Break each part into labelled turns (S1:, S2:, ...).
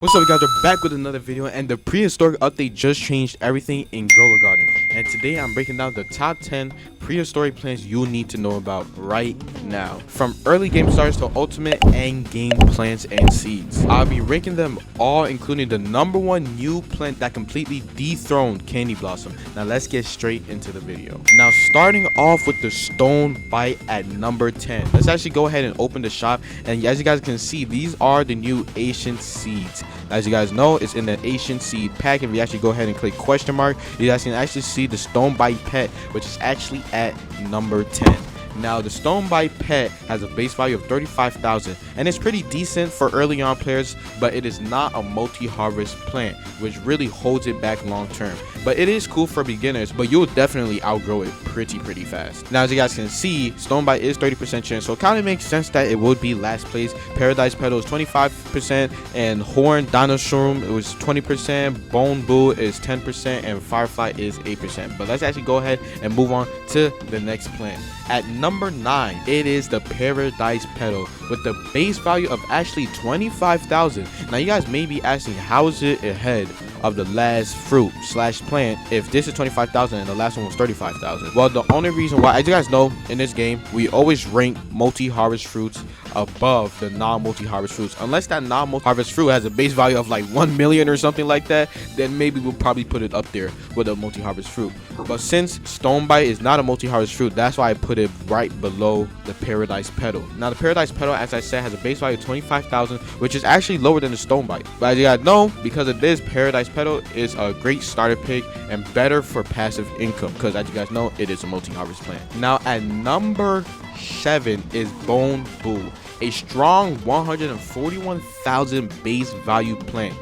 S1: What's up, guys? We're back with another video, and the prehistoric update just changed everything in Grower Garden. And today I'm breaking down the top 10 prehistoric plants you'll need to know about right now, from early game starters to ultimate end game plants and seeds. I'll be ranking them all, including the #1 new plant that completely dethroned Candy Blossom. Now let's get straight into the video. Now, starting off with the Stone Bite at number 10. Let's actually go ahead and open the shop, and as you guys can see, these are the new ancient seeds. As you guys know, it's in the ancient seed pack. If you actually go ahead and click question mark, you guys can actually see the Stone Bite pet, which is actually at number 10. Now, the Stone Bite pet has a base value of 35,000, and it's pretty decent for early on players, but it is not a multi-harvest plant, which really holds it back long term. But it is cool for beginners, but you'll definitely outgrow it pretty fast. Now, as you guys can see, Stone Bite is 30% chance, so it kind of makes sense that it would be last place. Paradise Petal is 25%, and Horn Dinosaur it was 20%, Bone Boo is 10%, and Firefly is 8%. But let's actually go ahead and move on to the next plant. At number 9, it is the Paradise Petal with the base value of actually 25,000. Now, you guys may be asking, how is it ahead of the last fruit slash plant if this is 25,000 and the last one was 35,000? Well, the only reason why, as you guys know, in this game we always rank multi-harvest fruits above the non-multi-harvest fruits. Unless that non-multi-harvest fruit has a base value of like 1 million or something like that, then maybe we'll probably put it up there with a multi-harvest fruit. But since Stone Bite is not a multi-harvest fruit, that's why I put it right below the Paradise Petal. Now, the Paradise Petal, as I said, has a base value of 25,000, which is actually lower than the Stone Bite. But as you guys know, because of this, Paradise Petal is a great starter pick and better for passive income, because as you guys know, it is a multi-harvest plant. Now, at number 7 is Bone Boo, a strong 141,000 base value plant.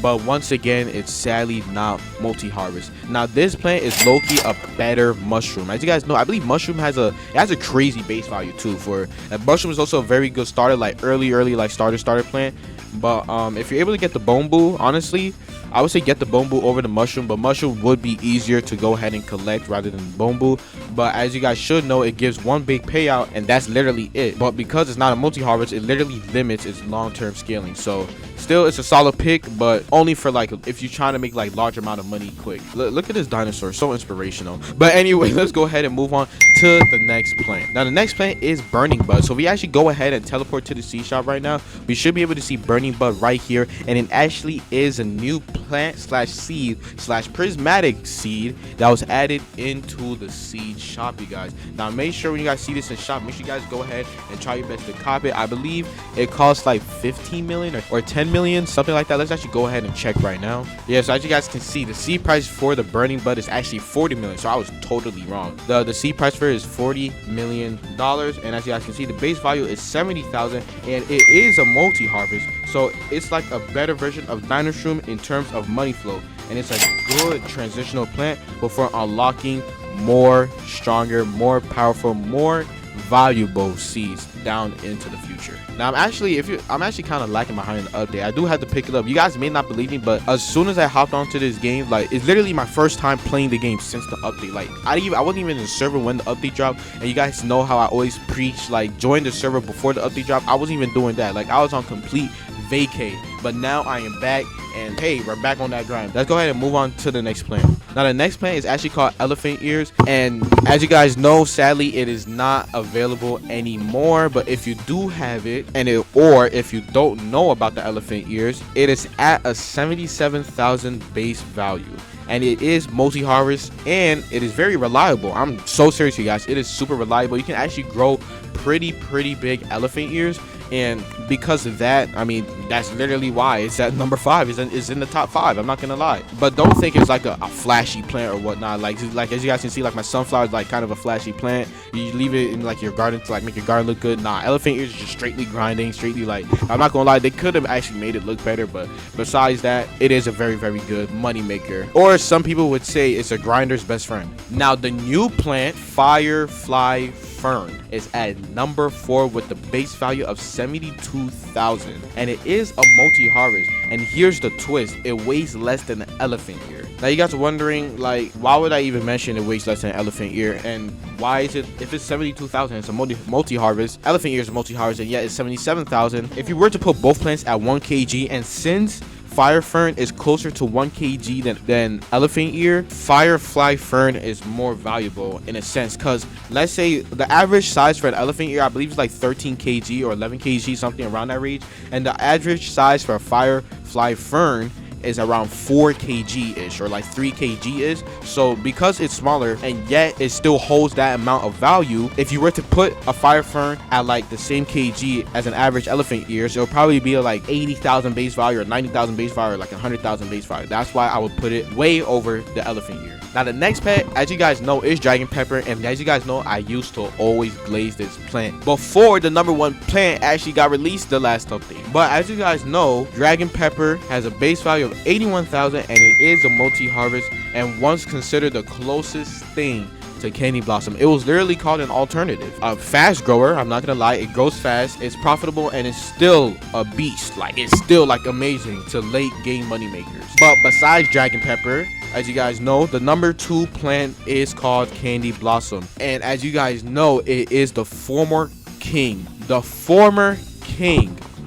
S1: But once again, it's sadly not multi-harvest. Now, this plant is low-key a better mushroom. As you guys know, I believe mushroom has a crazy base value too. For mushroom is also a very good starter, like early like starter plant. But if you're able to get the Bone Boo, honestly, I would say get the Bone Boo over the mushroom, but mushroom would be easier to go ahead and collect rather than Bone Boo. But as you guys should know, it gives one big payout, and that's literally it. But because it's not a multi-harvest, it literally limits its long-term scaling. So still, it's a solid pick, but only for like if you're trying to make like large amount of money quick. Look at this dinosaur, so inspirational. But anyway, let's go ahead and move on to the next plant. Now, the next plant is Burning Bud. So if we actually go ahead and teleport to the seed shop right now, we should be able to see Burning Bud right here, and it actually is a new plant slash seed slash prismatic seed that was added into the seed shop, you guys. Now, make sure when you guys see this in shop, make sure you guys go ahead and try your best to copy it. I believe it costs like 15 million or 10 million, something like that. Let's actually go ahead and check right now. Yeah, so as you guys can see, the seed price for the Burning Bud is actually 40 million, so I was totally wrong. The seed price for it is $40 million, and as you guys can see, the base value is 70,000, and it is a multi-harvest, so it's like a better version of Dinosaur in terms of money flow, and it's a good transitional plant before unlocking more stronger, more powerful, more valuable seeds down into the future. Now, I'm actually kind of lacking behind the update. I do have to pick it up. You guys may not believe me, but as soon as I hopped onto this game, like, it's literally my first time playing the game since the update. Like, I wasn't even in the server when the update dropped, and you guys know how I always preach like join the server before the update dropped. I wasn't even doing that. Like, I was on complete vacay, but now I am back, and hey, we're back on that grind. Let's go ahead and move on to the next plant. Now, the next plant is actually called Elephant Ears, and as you guys know, sadly, it is not available anymore. But if you do have it, or if you don't know about the Elephant Ears, it is at a 77,000 base value, and it is multi-harvest, and it is very reliable. I'm so serious, you guys. It is super reliable. You can actually grow pretty big elephant ears, and because of that, I mean, that's literally why it's at number 5. It's in the top 5. I'm not gonna lie. But don't think it's like a flashy plant or whatnot. Like as you guys can see, like my sunflower is like kind of a flashy plant. You leave it in like your garden to like make your garden look good. Nah, elephant ears is just straightly grinding, like, I'm not gonna lie, they could have actually made it look better, but besides that, it is a very good money maker, or some people would say it's a grinder's best friend. Now, the new plant Firefly Fern is at number 4 with the base value of 72,000, and it is a multi-harvest. And here's the twist: it weighs less than an elephant ear. Now, you guys are wondering, like, why would I even mention it weighs less than an elephant ear, and why is it, if it's 72,000, it's a multi-harvest, elephant ear is a multi-harvest, and yet it's 77,000. If you were to put both plants at 1 kg, and since Fire Fern is closer to 1 kg than elephant ear, Firefly Fern is more valuable in a sense, because let's say the average size for an elephant ear I believe is like 13 kg or 11 kg, something around that range, and the average size for a Firefly Fern is around 4 kg ish, or like 3 kg ish. So because it's smaller and yet it still holds that amount of value, if you were to put a Fire Fern at like the same kg as an average elephant ears, it'll probably be like 80,000 base value or 90,000 base value or like 100,000 base value. That's why I would put it way over the elephant ear. Now the next pet, as you guys know, is dragon pepper, and as you guys know, I used to always glaze this plant before the #1 plant actually got released the last update. But as you guys know, dragon pepper has a base value of 81,000 and it is a multi-harvest and once considered the closest thing to candy blossom. It was literally called an alternative. A fast grower, I'm not gonna lie, it grows fast, it's profitable, and it's still a beast. Like, it's still like amazing to late game money makers. But besides dragon pepper, as you guys know, the #2 plant is called candy blossom, and as you guys know, it is the former king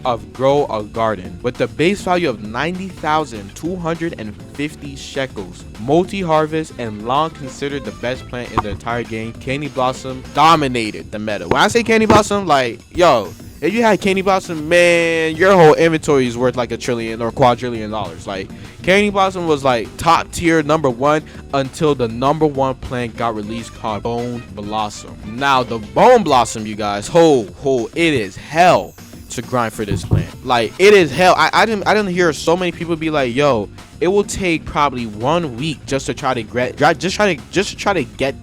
S1: of grow a garden with the base value of 90,250 shekels. Multi-harvest and long considered the best plant in the entire game. Candy blossom dominated the meta. When I say candy blossom, like, yo, if you had candy blossom, man, your whole inventory is worth like $1 trillion or quadrillion dollars. Like, candy blossom was like top tier #1 until the #1 plant got released called bone blossom. Now the bone blossom, you guys, it is hell to grind for this plant. Like, it is hell. I didn't hear so many people be like, yo, it will take probably 1 week just to try to get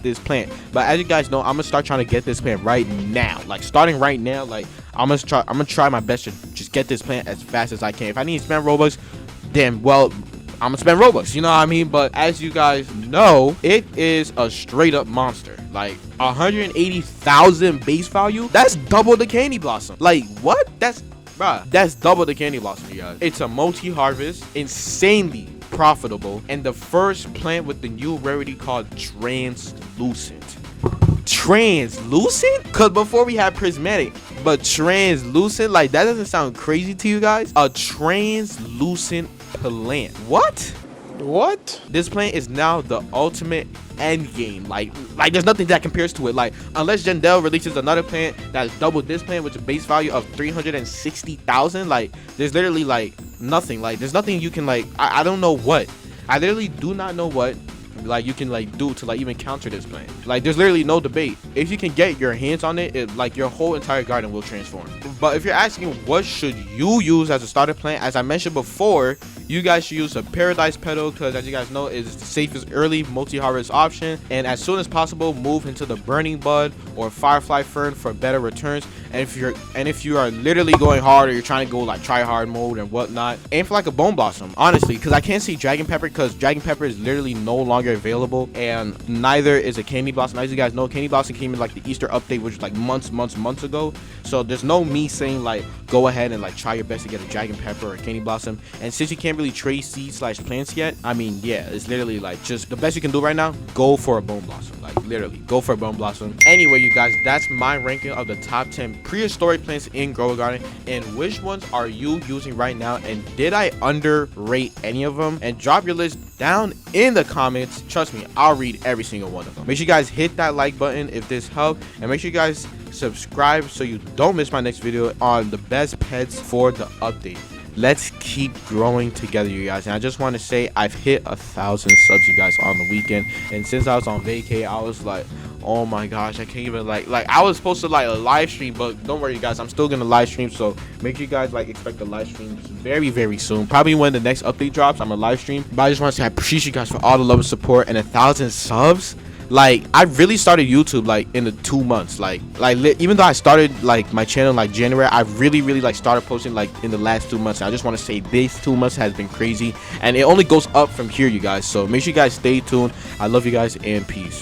S1: this plant. But as you guys know, I'm gonna start trying to get this plant right now. Like, starting right now, like, I'm gonna try my best to just get this plant as fast as I can. If I need to spend Robux, then well, I'm gonna spend Robux, you know what I mean? But as you guys know, it is a straight up monster. Like, 180,000 base value, that's double the candy blossom. Like, what? That's double the candy blossom, you guys. It's a multi-harvest, insanely profitable, and the first plant with the new rarity called translucent. Translucent? Because before we had prismatic, but translucent, like, that doesn't sound crazy to you guys? A translucent plant. What? This plant is now the ultimate end game. Like there's nothing that compares to it. Like, unless Jendel releases another plant that's double this plant with a base value of 360,000, like, there's literally like nothing. Like, there's nothing you can, like, I don't know what. I literally do not know what like you can like do to like even counter this plant. Like, there's literally no debate. If you can get your hands on it, like, your whole entire garden will transform. But if you're asking what should you use as a starter plant, as I mentioned before, you guys should use a Paradise Petal, because as you guys know, it's the safest early multi-harvest option, and as soon as possible move into the Burning Bud or Firefly Fern for better returns. And if you are literally going hard, or you're trying to go like try hard mode and whatnot, aim for like a bone blossom, honestly, because I can't see dragon pepper, because dragon pepper is literally no longer available, and neither is a candy blossom. As you guys know, candy blossom came in like the Easter update, which was like months ago. So there's no me saying like go ahead and like try your best to get a dragon pepper or a candy blossom. And since you can't really trade seeds/plants yet, I mean, yeah, it's literally like just the best you can do right now. Go for a bone blossom. Like, literally go for a bone blossom. Anyway, you guys, that's my ranking of the top 10 prehistoric plants in Grow a Garden, and which ones are you using right now, and did I underrate any of them? And drop your list down in the comments. Trust me, I'll read every single one of them. Make sure you guys hit that like button if this helped, and make sure you guys subscribe so you don't miss my next video on the best pets for the update. Let's keep growing together, you guys. And I just want to say I've hit 1,000 subs, you guys, on the weekend, and since I was on vacay, I was like, oh my gosh, I can't even like I was supposed to like a live stream, but don't worry, you guys, I'm still gonna live stream. So make sure you guys like expect the live stream very soon, probably when the next update drops. I'm a live stream. But I just want to say I appreciate you guys for all the love and support, and 1,000 subs. Like, I really started YouTube like in the 2 months. Like even though I started like my channel like January, I really like started posting like in the last 2 months. And I just want to say this 2 months has been crazy, and it only goes up from here, you guys. So make sure you guys stay tuned. I love you guys, and peace.